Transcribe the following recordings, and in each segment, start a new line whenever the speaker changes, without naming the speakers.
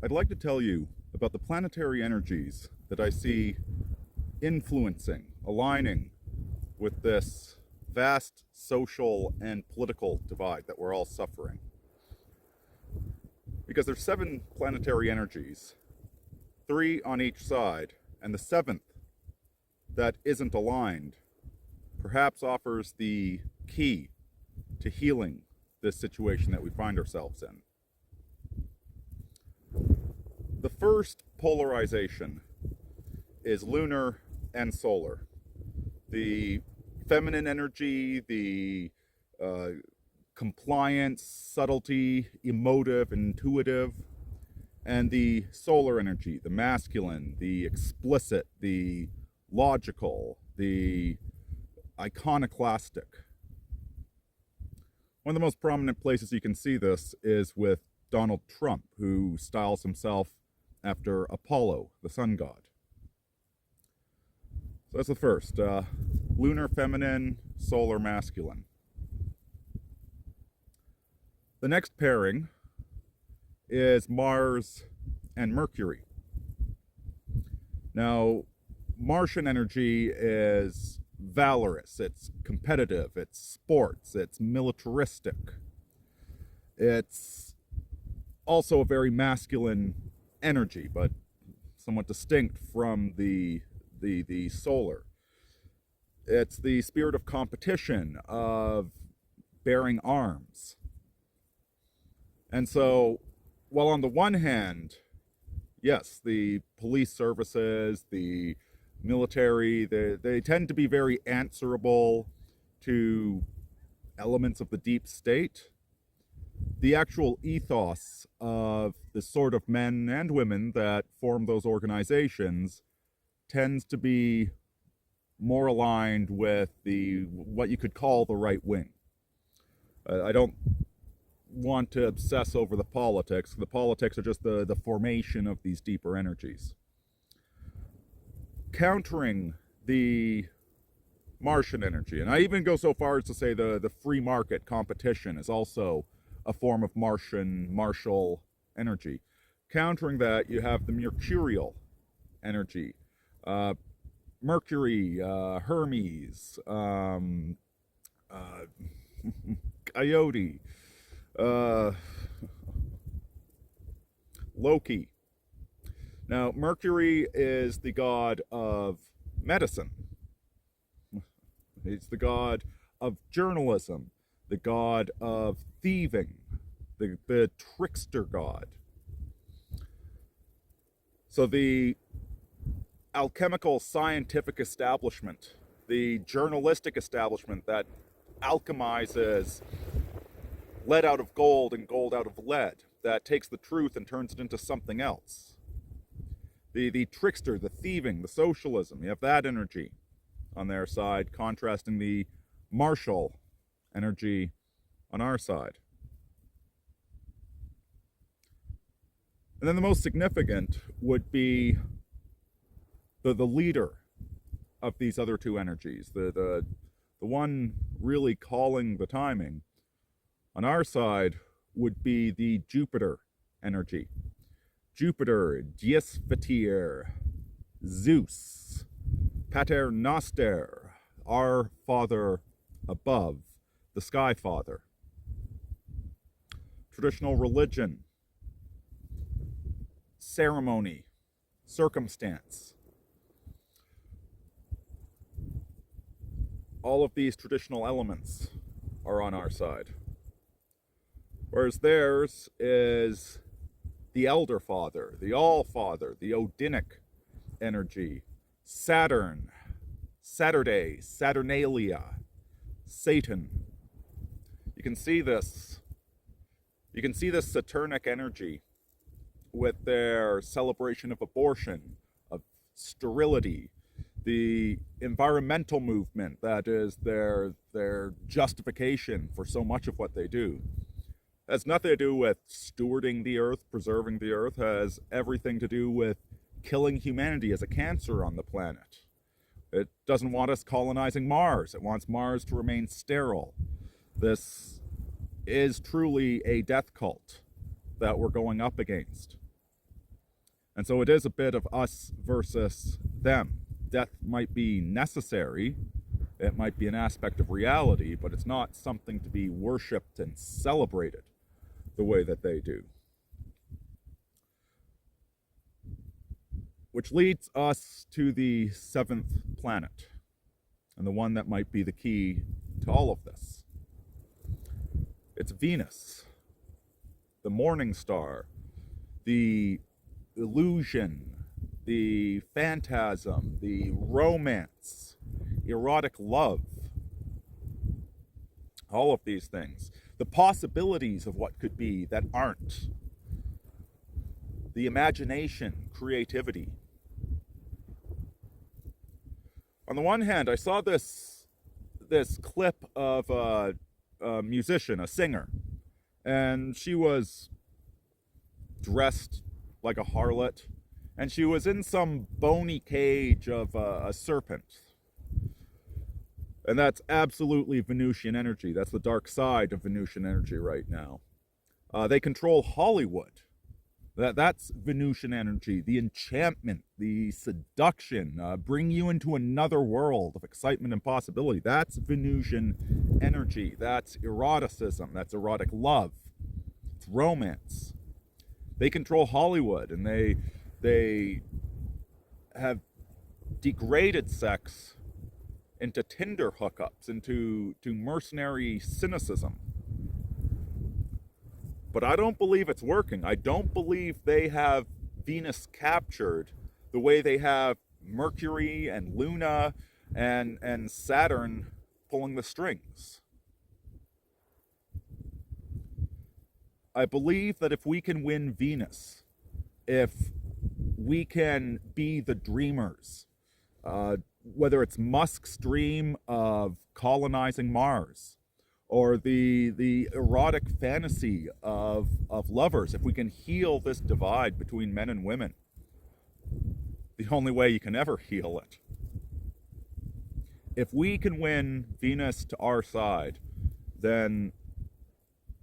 I'd like to tell you about the planetary energies that I see influencing, aligning with this vast social and political divide that we're all suffering. Because there's 7 planetary energies, 3 on each side, and the 7th that isn't aligned perhaps offers the key to healing this situation that we find ourselves in. The first polarization is lunar and solar. The feminine energy, the compliance, subtlety, emotive, intuitive, and the solar energy, the masculine, the explicit, the logical, the iconoclastic. One of the most prominent places you can see this is with Donald Trump, who styles himself after Apollo, the sun god. So that's the first, lunar feminine, solar masculine. The next pairing is Mars and Mercury. Now, Martian energy is valorous, it's competitive, it's sports, it's militaristic. It's also a very masculine energy, but somewhat distinct from the solar. It's the spirit of competition, of bearing arms. And so, while on the one hand, yes, the police services, the military, they tend to be very answerable to elements of the deep state, the actual ethos of the sort of men and women that form those organizations tends to be more aligned with what you could call the right wing. I don't want to obsess over the politics. The politics are just the formation of these deeper energies. Countering the Martian energy, and I even go so far as to say the free market competition is also a form of martial energy. Countering that, you have the mercurial energy. Mercury, Hermes, Coyote, Loki. Now, Mercury is the god of medicine. He's the god of journalism, the god of thieving, the trickster god. So the alchemical scientific establishment, the journalistic establishment that alchemizes lead out of gold and gold out of lead, that takes the truth and turns it into something else. The trickster, the thieving, the socialism, you have that energy on their side, contrasting the martial energy on our side. And then the most significant would be the leader of these other two energies, the one really calling the timing on our side would be the Jupiter energy. Jupiter, Dies Veter, Zeus, Pater Noster, our Father above, the Sky Father. Traditional religion, ceremony, circumstance. All of these traditional elements are on our side. Whereas theirs is the Elder Father, the All-Father, the Odinic energy, Saturn, Saturday, Saturnalia, Satan. You can see this Saturnic energy with their celebration of abortion, of sterility, the environmental movement that is their justification for so much of what they do. It has nothing to do with stewarding the earth, preserving the earth, it has everything to do with killing humanity as a cancer on the planet. It doesn't want us colonizing Mars. It wants Mars to remain sterile. This is truly a death cult that we're going up against. And so it is a bit of us versus them. Death might be necessary, it might be an aspect of reality, but it's not something to be worshipped and celebrated the way that they do. Which leads us to the seventh planet, and the one that might be the key to all of this. It's Venus, the morning star, the illusion, the phantasm, the romance, erotic love, all of these things, the possibilities of what could be that aren't, the imagination, creativity. On the one hand, I saw this clip of a musician, a singer, and she was dressed like a harlot, and she was in some bony cage of a serpent. And that's absolutely Venusian energy. That's the dark side of Venusian energy right now. They control Hollywood. That's Venusian energy, the enchantment, the seduction, bring you into another world of excitement and possibility. That's Venusian energy. That's eroticism. That's erotic love. It's romance. They control Hollywood, and they have degraded sex into Tinder hookups, into mercenary cynicism. But I don't believe it's working. I don't believe they have Venus captured the way they have Mercury and Lunar and Saturn pulling the strings. I believe that if we can win Venus, if we can be the dreamers, whether it's Musk's dream of colonizing Mars, or the erotic fantasy of lovers, if we can heal this divide between men and women, the only way you can ever heal it. If we can win Venus to our side, then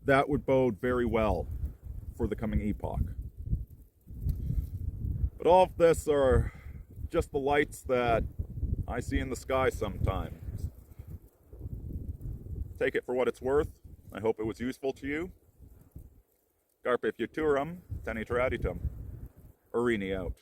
that would bode very well for the coming epoch. But all of this are just the lights that I see in the sky sometimes. Take it for what it's worth. I hope it was useful to you. Carpe futurum, teni traditum. Aurini out.